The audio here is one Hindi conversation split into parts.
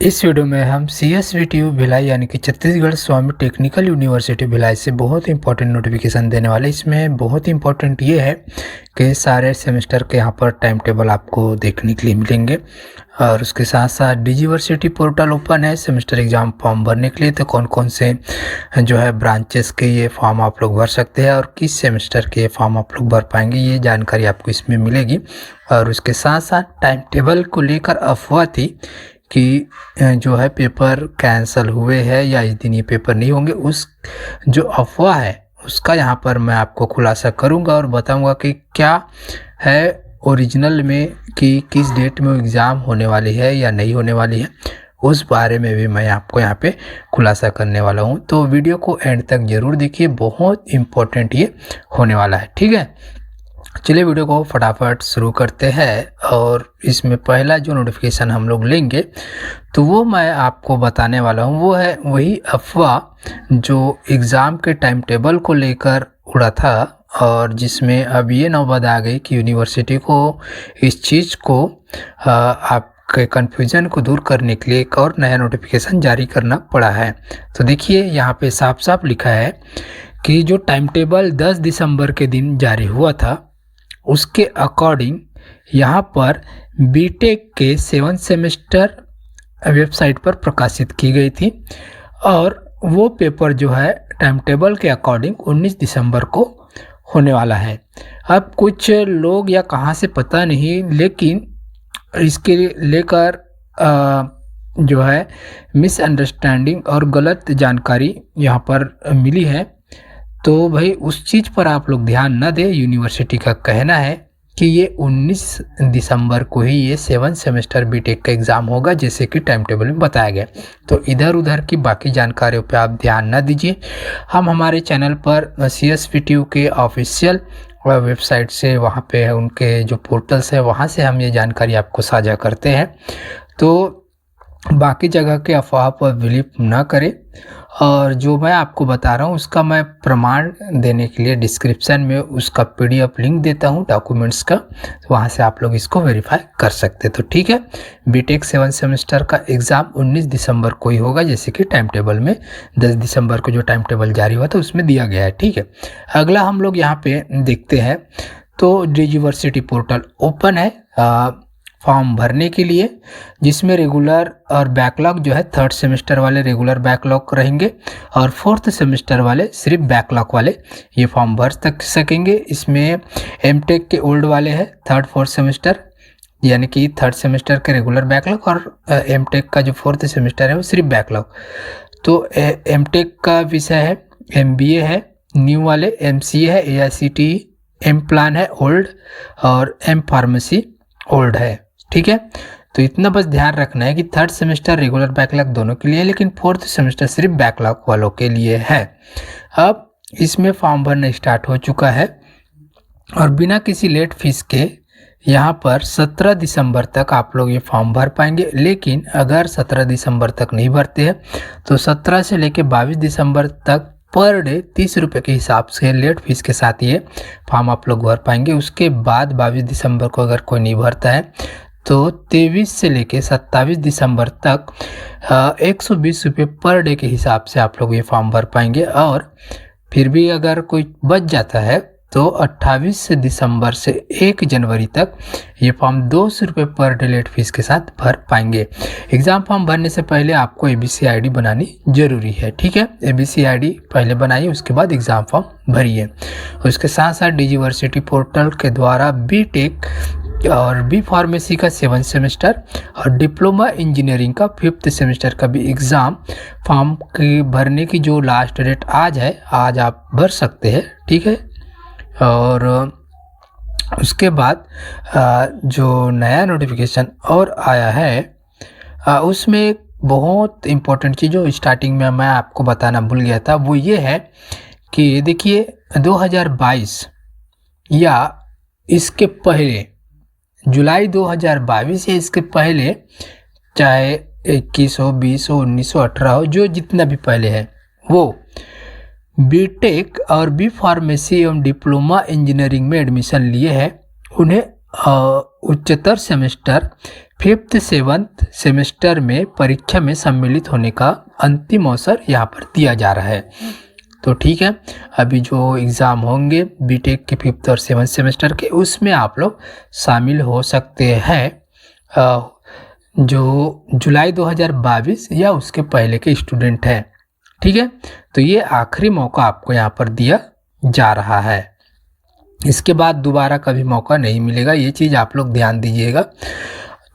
इस वीडियो में हम CSVTU भिलाई यानी कि छत्तीसगढ़ स्वामी टेक्निकल यूनिवर्सिटी भिलाई से बहुत इंपॉर्टेंट नोटिफिकेशन देने वाले। इसमें बहुत इंपॉर्टेंट ये है कि सारे सेमेस्टर के यहाँ पर टाइम टेबल आपको देखने के लिए मिलेंगे और उसके साथ साथ डिजीवर्सिटी पोर्टल ओपन है सेमेस्टर एग्ज़ाम फॉर्म भरने के लिए। तो कौन कौन से जो है ब्रांचेस के ये फॉर्म आप लोग भर सकते हैं और किस सेमेस्टर के ये फॉर्म आप लोग भर पाएंगे, ये जानकारी आपको इसमें मिलेगी। और उसके साथ साथ टाइम टेबल को लेकर अफवाह थी कि जो है पेपर कैंसिल हुए हैं या इस दिन ये पेपर नहीं होंगे, उस जो अफवाह है उसका यहाँ पर मैं आपको खुलासा करूँगा और बताऊँगा कि क्या है ओरिजिनल में कि किस डेट में एग्ज़ाम होने वाली है या नहीं होने वाली है, उस बारे में भी मैं आपको यहाँ पे खुलासा करने वाला हूँ। तो वीडियो को एंड तक ज़रूर देखिए, बहुत इम्पोर्टेंट ये होने वाला है। ठीक है, चलिए वीडियो को फटाफट शुरू करते हैं। और इसमें पहला जो नोटिफिकेशन हम लोग लेंगे तो वो मैं आपको बताने वाला हूँ, वो है वही अफवाह जो एग्ज़ाम के टाइम टेबल को लेकर उड़ा था और जिसमें अब ये नौबत आ गई कि यूनिवर्सिटी को इस चीज़ को आपके कन्फ्यूज़न को दूर करने के लिए एक और नया नोटिफिकेशन जारी करना पड़ा है। तो देखिए यहाँ पे साफ साफ लिखा है कि जो टाइम टेबल 10 दिसंबर के दिन जारी हुआ था उसके अकॉर्डिंग यहाँ पर बीटेक के 7 सेमेस्टर वेबसाइट पर प्रकाशित की गई थी और वो पेपर जो है टाइम टेबल के अकॉर्डिंग 19 दिसंबर को होने वाला है। अब कुछ लोग या कहाँ से पता नहीं, लेकिन इसके लेकर जो है मिसअंडरस्टैंडिंग और गलत जानकारी यहाँ पर मिली है। तो भाई उस चीज़ पर आप लोग ध्यान न दें। यूनिवर्सिटी का कहना है कि ये 19 दिसंबर को ही ये 7 सेमेस्टर बीटेक का एग्ज़ाम होगा जैसे कि टाइम टेबल में बताया गया। तो इधर उधर की बाकी जानकारियों पे आप ध्यान न दीजिए। हम हमारे चैनल पर CSVTU के ऑफिशियल वेबसाइट से, वहाँ पे उनके जो पोर्टल्स है वहाँ से हम ये जानकारी आपको साझा करते हैं। तो बाकी जगह के अफवाह पर बिलीव ना करें। और जो मैं आपको बता रहा हूँ उसका मैं प्रमाण देने के लिए डिस्क्रिप्शन में उसका PDF लिंक देता हूँ डॉक्यूमेंट्स का, तो वहाँ से आप लोग इसको वेरीफाई कर सकते हैं। तो ठीक है, बीटेक 7 सेमेस्टर का एग्ज़ाम 19 दिसंबर को ही होगा जैसे कि टाइम टेबल में 10 दिसंबर को जो टाइम टेबल जारी हुआ था उसमें दिया गया है। ठीक है, अगला हम लोग यहाँ पे देखते हैं तो डिजीवर्सिटी पोर्टल ओपन है फॉर्म भरने के लिए, जिसमें रेगुलर और बैकलॉग जो है 3rd सेमेस्टर वाले रेगुलर बैकलॉग रहेंगे और 4th सेमेस्टर वाले सिर्फ बैकलॉग वाले ये फॉर्म भर सकेंगे। इसमें एमटेक के ओल्ड वाले हैं 3rd 4th सेमेस्टर, यानी कि 3rd सेमेस्टर के रेगुलर बैकलॉग और एमटेक का जो 4th सेमेस्टर है वो सिर्फ बैकलॉग। तो एमटेक का विषय है MBA है न्यू वाले, MCA है, AICTE, M प्लान है ओल्ड और M फार्मेसी ओल्ड है। ठीक है, तो इतना बस ध्यान रखना है कि 3rd सेमेस्टर रेगुलर बैकलॉग दोनों के लिए, लेकिन 4th सेमेस्टर सिर्फ बैकलॉग वालों के लिए है। अब इसमें फॉर्म भरना स्टार्ट हो चुका है और बिना किसी लेट फीस के यहाँ पर 17 दिसंबर तक आप लोग ये फॉर्म भर पाएंगे। लेकिन अगर 17 दिसंबर तक नहीं भरते हैं तो 17 से लेकर 22 दिसंबर तक पर डे 30 रुपये के हिसाब से लेट फीस के साथ ये फॉर्म आप लोग भर पाएंगे। उसके बाद 22 दिसंबर को अगर कोई नहीं भरता है तो 23 से लेके 27 दिसंबर तक 120 रुपये पर डे के हिसाब से आप लोग ये फॉर्म भर पाएंगे। और फिर भी अगर कोई बच जाता है तो 28 दिसंबर से 1 जनवरी तक ये फॉर्म 200 रुपये पर डे लेट फीस के साथ भर पाएंगे। एग्ज़ाम फॉर्म भरने से पहले आपको ABC ID बनानी ज़रूरी है। ठीक है, ABC ID पहले बनाइए, उसके बाद एग्ज़ाम फॉर्म भरिए। उसके साथ साथ डिजीवर्सिटी पोर्टल के द्वारा बीटेक और B फार्मेसी का 7 सेमेस्टर और डिप्लोमा इंजीनियरिंग का 5th सेमेस्टर का भी एग्ज़ाम फॉर्म के भरने की जो लास्ट डेट आज है, आज आप भर सकते हैं। ठीक है, और उसके बाद जो नया नोटिफिकेशन और आया है उसमें एक बहुत इम्पोर्टेंट चीज़ जो स्टार्टिंग में मैं आपको बताना भूल गया था, वो ये है कि देखिए 2022 या इसके पहले जुलाई 2022 या इसके पहले, चाहे 21 हो, 20 हो, 19 हो, 18 हो, जो जितना भी पहले है, वो बीटेक और B फार्मेसी एवं डिप्लोमा इंजीनियरिंग में एडमिशन लिए हैं उन्हें उच्चतर सेमेस्टर फिफ्थ सेवन्थ सेमेस्टर में परीक्षा में सम्मिलित होने का अंतिम अवसर यहाँ पर दिया जा रहा है। तो ठीक है, अभी जो एग्ज़ाम होंगे बीटेक के फिफ्थ और सेवन्थ सेमेस्टर के, उसमें आप लोग शामिल हो सकते हैं जो जुलाई 2022 या उसके पहले के स्टूडेंट हैं। ठीक है, तो ये आखिरी मौका आपको यहाँ पर दिया जा रहा है। इसके बाद दोबारा कभी मौका नहीं मिलेगा, ये चीज़ आप लोग ध्यान दीजिएगा।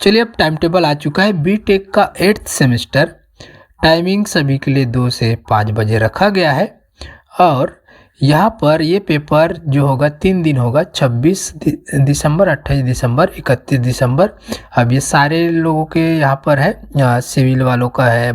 चलिए, अब टाइम टेबल आ चुका है। बीटेक का 8th सेमेस्टर टाइमिंग सभी के लिए 2 से 5 बजे रखा गया है और यहाँ पर ये पेपर जो होगा 3 दिन होगा, 26 दिसंबर, 28 दिसंबर, 31 दिसंबर। अब ये सारे लोगों के यहाँ पर है, सिविल वालों का है,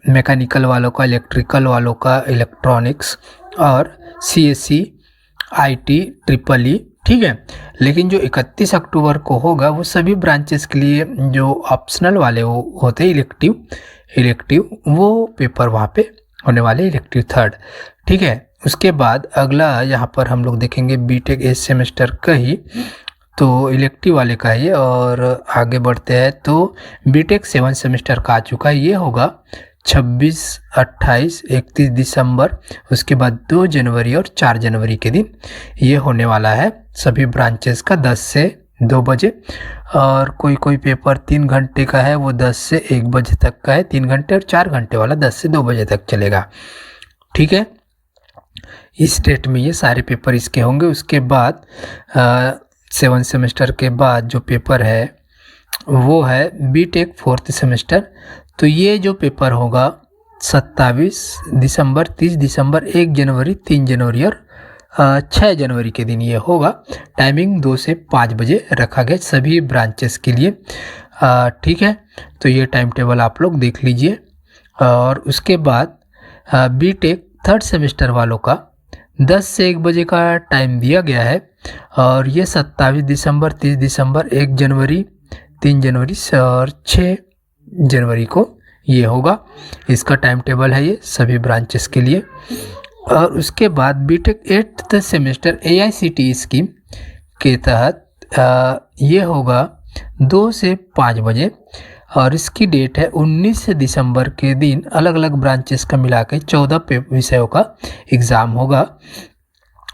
मैकेनिकल वालों का, इलेक्ट्रिकल वालों का, इलेक्ट्रॉनिक्स और CSE, IT, ट्रिपल E। ठीक है, लेकिन जो 31 अक्टूबर को होगा वो सभी ब्रांचेस के लिए जो ऑप्शनल वाले वो होते हैं इलेक्टिव वो पेपर वहाँ पे होने वाले, इलेक्टिव 3rd। ठीक है, उसके बाद अगला यहाँ पर हम लोग देखेंगे बीटेक 8 सेमेस्टर का ही, तो इलेक्टिव वाले का ही। और आगे बढ़ते हैं तो बीटेक 7 सेमेस्टर का आ चुका है, ये होगा 26, 28, 31 दिसंबर, उसके बाद 2 जनवरी और 4 जनवरी के दिन ये होने वाला है सभी ब्रांचेस का 10 से 2 बजे। और कोई पेपर 3 घंटे का है, वो 10 से 1 बजे तक का है 3 घंटे, और 4 घंटे वाला 10 से 2 बजे तक चलेगा। ठीक है, इस डेट में ये सारे पेपर इसके होंगे। उसके बाद 7 सेमेस्टर के बाद जो पेपर है वो है बीटेक 4th सेमेस्टर। तो ये जो पेपर होगा 27 दिसंबर, 30 दिसंबर, 1 जनवरी, 3 जनवरी और 6 जनवरी के दिन ये होगा। टाइमिंग 2 से 5 बजे रखा गया सभी ब्रांचेस के लिए। ठीक है, तो ये टाइम टेबल आप लोग देख लीजिए। और उसके बाद बीटेक 3rd सेमेस्टर वालों का 10 से 1 बजे का टाइम दिया गया है और ये 27 दिसंबर, 30 दिसंबर, 1 जनवरी, 3 जनवरी और 6 जनवरी को ये होगा। इसका टाइम टेबल है ये सभी ब्रांचेस के लिए। और उसके बाद BTech 8th semester AICTE scheme के तहत ये होगा 2 से 5 बजे और इसकी डेट है 19 दिसंबर के दिन। अलग अलग ब्रांचेस का मिला के 14 विषयों का एग्ज़ाम होगा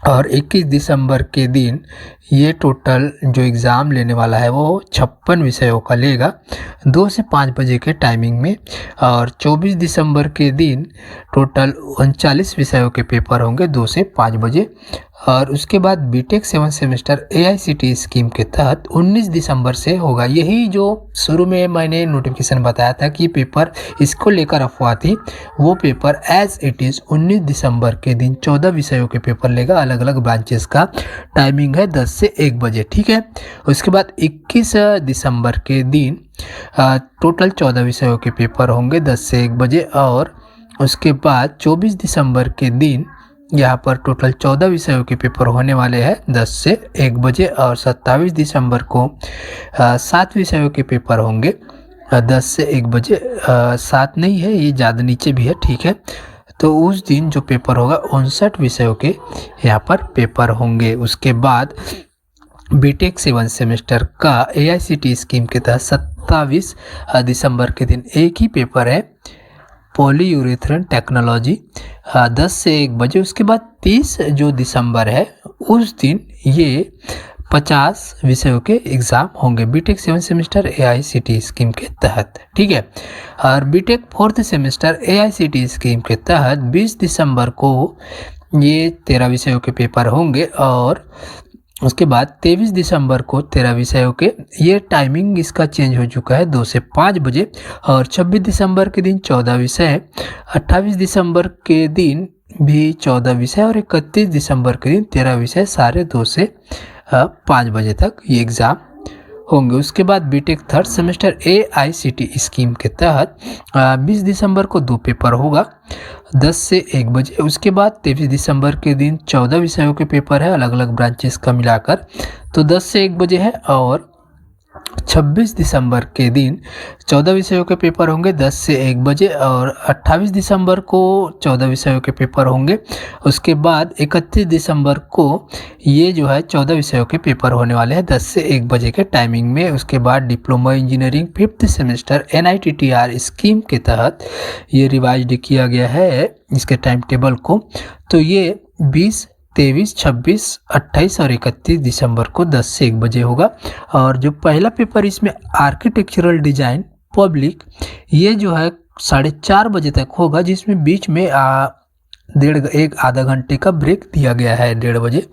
और 21 दिसंबर के दिन ये टोटल जो एग्ज़ाम लेने वाला है वो 56 विषयों का लेगा 2 से 5 बजे के टाइमिंग में। और 24 दिसंबर के दिन टोटल 39 विषयों के पेपर होंगे 2 से 5 बजे। और उसके बाद बीटेक 7 सेमेस्टर AICTE स्कीम के तहत 19 दिसंबर से होगा। यही जो शुरू में मैंने नोटिफिकेशन बताया था कि पेपर इसको लेकर अफवाह थी, वो पेपर एज इट इज़ 19 दिसंबर के दिन 14 विषयों के पेपर लेगा। अलग अलग ब्रांचेस का टाइमिंग है 10 से 1 बजे। ठीक है, उसके बाद 21 दिसंबर के दिन टोटल 14 विषयों के पेपर होंगे 10 से 1 बजे। और उसके बाद 24 दिसंबर के दिन यहाँ पर टोटल 14 विषयों के पेपर होने वाले हैं 10 से 1 बजे। और 27 दिसंबर को 7 विषयों के पेपर होंगे 10 से 1 बजे। 7 नहीं है, ये ज़्यादा नीचे भी है। ठीक है, तो उस दिन जो पेपर होगा 59 विषयों के यहाँ पर पेपर होंगे। उसके बाद बीटेक 7 सेमेस्टर का AICTE स्कीम के तहत 27 दिसंबर के दिन एक ही पेपर है, पॉलीयूरेथेन टेक्नोलॉजी, 10 से 1 बजे। उसके बाद 30 जो दिसंबर है उस दिन ये 50 विषयों के एग्ज़ाम होंगे बीटेक 7 सेमेस्टर AICTE स्कीम के तहत। ठीक है, और BTech 4th semester AICTE scheme के तहत 20 दिसंबर को ये 13 विषयों के पेपर होंगे और उसके बाद 23 दिसंबर को 13 विषयों के, ये टाइमिंग इसका चेंज हो चुका है 2 से 5 बजे। और 26 दिसंबर के दिन 14 विषय, 28 दिसंबर के दिन भी 14 विषय और 31 दिसंबर के दिन 13 विषय, सारे 2 से 5 बजे तक ये एग्ज़ाम होंगे। उसके बाद BTech 3rd semester AICTE scheme के तहत 20 दिसंबर को 2 पेपर होगा 10 से 1 बजे। उसके बाद 23 दिसंबर के दिन 14 विषयों के पेपर है अलग अलग ब्रांचेस का मिलाकर, तो 10 से 1 बजे है। और 26 दिसंबर के दिन 14 विषयों के पेपर होंगे 10 से 1 बजे और 28 दिसंबर को 14 विषयों के पेपर होंगे। उसके बाद 31 दिसंबर को ये जो है 14 विषयों के पेपर होने वाले हैं 10 से 1 बजे के टाइमिंग में। उसके बाद diploma engineering 5th semester NITTR scheme के तहत ये रिवाइज्ड किया गया है इसके टाइम टेबल को। तो ये 20, 23, 26, 28 और 31 दिसंबर को 10 से 1 बजे होगा। और जो पहला पेपर इसमें आर्किटेक्चरल डिज़ाइन पब्लिक ये जो है 4:30 बजे तक होगा, जिसमें बीच में आधा घंटे का ब्रेक दिया गया है 1:30 बजे।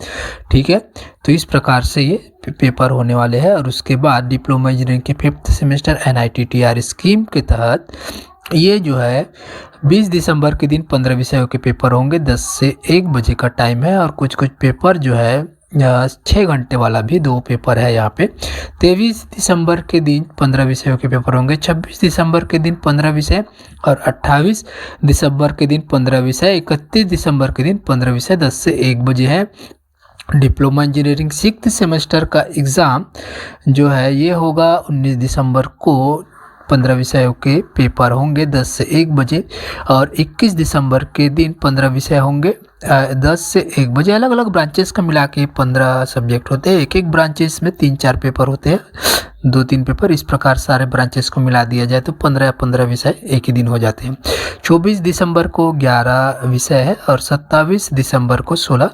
ठीक है, तो इस प्रकार से ये पेपर होने वाले हैं। और उसके बाद डिप्लोमा इंजीनियरिंग के 5th सेमेस्टर NITTR स्कीम के तहत ये जो है 20 दिसंबर के दिन 15 विषयों के पेपर होंगे 10 से 1 बजे का टाइम है। और कुछ पेपर जो है 6 घंटे वाला भी 2 पेपर है यहाँ पे। 23 दिसंबर के दिन 15 विषयों के पेपर होंगे, 26 दिसंबर के दिन 15 विषय और 28 दिसंबर के दिन 15 विषय, 31 दिसंबर के दिन 15 विषय 10 से 1 बजे है। डिप्लोमा इंजीनियरिंग 6th सेमेस्टर का एग्ज़ाम जो है ये होगा 19 दिसंबर को 15 विषयों के पेपर होंगे 10 से 1 बजे और 21 दिसंबर के दिन 15 विषय होंगे 10 से 1 बजे। अलग अलग ब्रांचेस का मिला के 15 सब्जेक्ट होते हैं। एक ब्रांचेस में 3-4 पेपर होते हैं, 2-3 पेपर, इस प्रकार सारे ब्रांचेस को मिला दिया जाए तो 15 विषय एक ही दिन हो जाते हैं। 24 दिसंबर को 11 विषय है और 27 दिसंबर को 16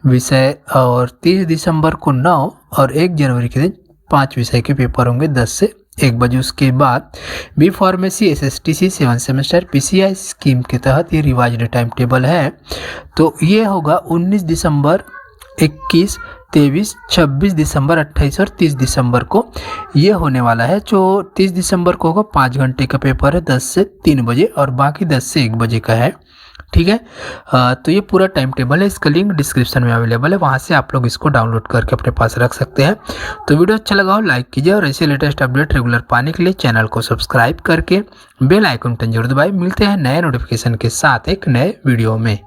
विषय और 30 दिसंबर को 9 और 1 जनवरी के दिन 5 विषय के पेपर होंगे 10 से 1 बजे। उसके बाद B pharmacy SSTC 7 semester PCI scheme के तहत ये रिवाइज्ड टाइम टेबल है। तो ये होगा 19 दिसंबर, 21, 23, 26 दिसंबर, 28 और 30 दिसंबर को ये होने वाला है। जो 30 दिसंबर को होगा 5 घंटे का पेपर है 10 से 3 बजे और बाकी 10 से 1 बजे का है। ठीक है, तो ये पूरा टाइम टेबल है, इसका लिंक डिस्क्रिप्शन में अवेलेबल है, वहाँ से आप लोग इसको डाउनलोड करके अपने पास रख सकते हैं। तो वीडियो अच्छा लगा हो लाइक कीजिए और ऐसे लेटेस्ट अपडेट रेगुलर पाने के लिए चैनल को सब्सक्राइब करके बेल आइकन बटन जरूर दबाएं। मिलते हैं नए नोटिफिकेशन के साथ एक नए वीडियो में।